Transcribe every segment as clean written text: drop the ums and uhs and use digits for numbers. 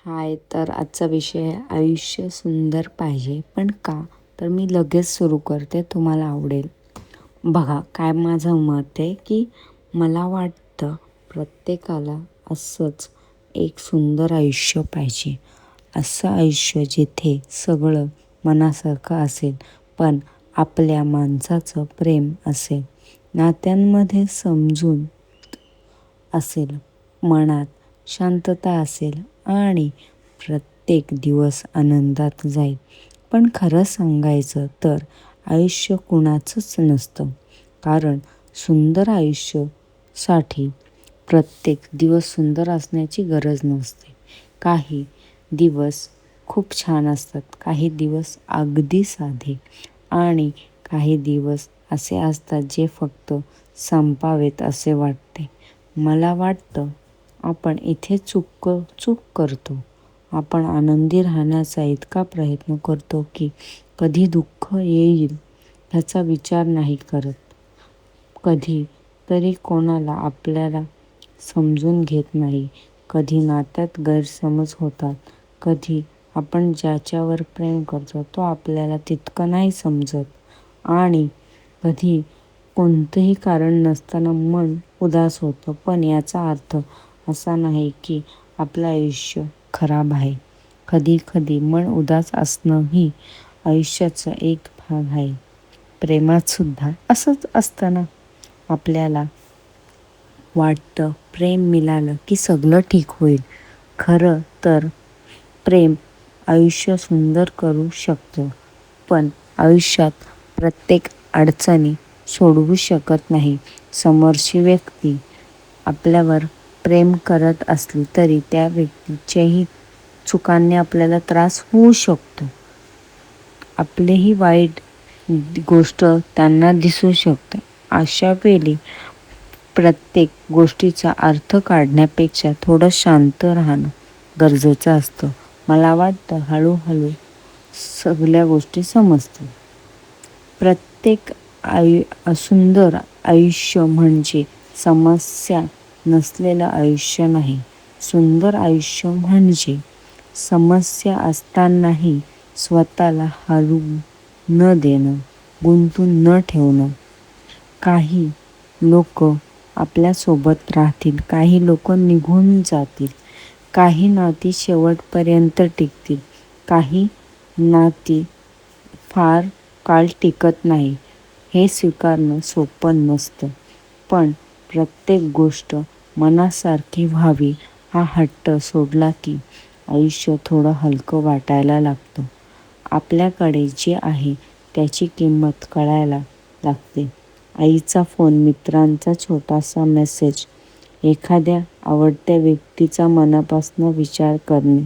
हाय, तर आजचा विषय आहे आयुष्य सुंदर पाहिजे पण का? तर मी लगेच सुरू करते, तुम्हाला आवडेल. बघा, काय माझं मत आहे की मला वाटतं प्रत्येकाला असंच एक सुंदर आयुष्य पाहिजे. असं आयुष्य जिथे सगळं मनासारखं असेल, पण आपल्या माणसाचं प्रेम असेल, नात्यांमध्ये समजून असेल, मनात शांतता असेल आणि प्रत्येक दिवस आनंदात जाईल. पण खरं सांगायचं तर आयुष्य कुणाचंच नसतं, कारण सुंदर आयुष्यासाठी प्रत्येक दिवस सुंदर असण्याची गरज नसते. काही दिवस खूप छान असतात, काही दिवस अगदी साधे आणि काही दिवस असे असतात जे फक्त संपावेत असे वाटते. मला वाटतं आपण इथे चूक करतो. आपण आनंदी राहण्याचा इतका प्रयत्न करतो की कधी दुःख येईल ह्याचा विचार नाही करत. कधी तरी कोणाला आपल्याला समजून घेत नाही, कधी नात्यात गैरसमज होतात, कधी आपण ज्याच्यावर प्रेम करतो तो आपल्याला तितकं नाही समजत आणि कधी कोणतंही कारण नसताना मन उदास होतं. पण याचा अर्थ असा नाही की आपलं आयुष्य खराब आहे. कधी कधी मन उदास असणं ही आयुष्याचा एक भाग आहे. प्रेमात सुद्धा असंच असतं ना. आपल्याला वाटतं प्रेम मिळालं की सगळं ठीक होईल. खरं तर प्रेम आयुष्य सुंदर करू शकतं, पण आयुष्यात प्रत्येक अडचणी सोडवू शकत नाही. समोरची व्यक्ती आपल्यावर प्रेम करत असली तरी त्या व्यक्तीच्याही चुकांनी आपल्याला त्रास होऊ शकतो. आपलेही वाईट गोष्ट त्यांना दिसू शकते. अशा वेळी प्रत्येक गोष्टीचा अर्थ काढण्यापेक्षा थोडं शांत राहणं गरजेचं असतं. मला वाटतं हळूहळू सगळ्या गोष्टी समजतील. प्रत्येक सुंदर आयुष्य म्हणजे समस्या नसलेलं आयुष्य नाही. सुंदर आयुष्य म्हणजे समस्या असतानाही स्वतःला हरवू न देणं, गुंतून न ठेवणं. काही लोक आपल्यासोबत राहतील, काही लोक निघून जातील, काही नाती शेवटपर्यंत टिकतील, काही नाती फार काळ टिकत नाही. हे स्वीकारणं सोपं नसतं, पण प्रत्येक गोष्ट मनासारखी व्हावी हा हट्ट सोडला की आयुष्य थोडं हलकं वाटायला लागतं. आपल्याकडे जे आहे त्याची किंमत कळायला लागते. आईचा फोन, मित्रांचा छोटासा मेसेज, एखाद्या आवडत्या व्यक्तीचा मनापासून विचार करणे,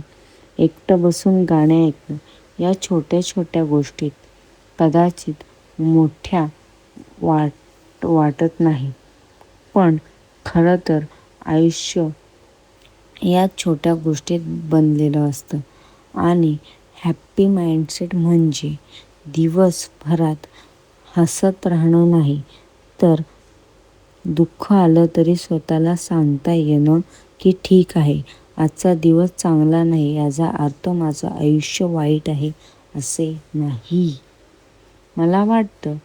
एकटं बसून गाणे ऐकणं, या छोट्या छोट्या गोष्टीत कदाचित मोठ्या वाटत नाही, पण खरं तर आयुष्य या छोट्या गोष्टीत बनलेलं असतं. आणि हॅप्पी माइंडसेट म्हणजे दिवसभरात हसत राहणं नाही, तर दुःख आलं तरी स्वतःला सांगता येणं की ठीक आहे, आजचा दिवस चांगला नाही याचा अर्थ माझं आयुष्य वाईट आहे असे नाही. मला वाटतं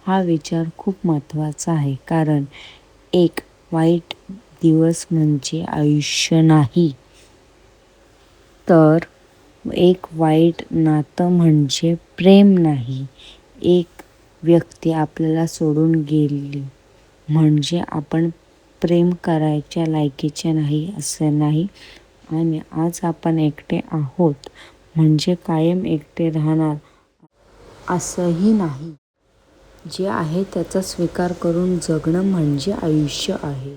हा विचार खूप महत्त्वाचा आहे, कारण एक वाईट दिवस म्हणजे आयुष्य नाही, तर एक वाईट नातं म्हणजे प्रेम नाही. एक व्यक्ती आपल्याला सोडून गेली म्हणजे आपण प्रेम करायच्या लायकीचे नाही असं नाही. आणि आज आपण एकटे आहोत म्हणजे कायम एकटे राहणार असंही नाही. जे आहे त्याचा स्वीकार करून जगणं म्हणजे आयुष्य आहे.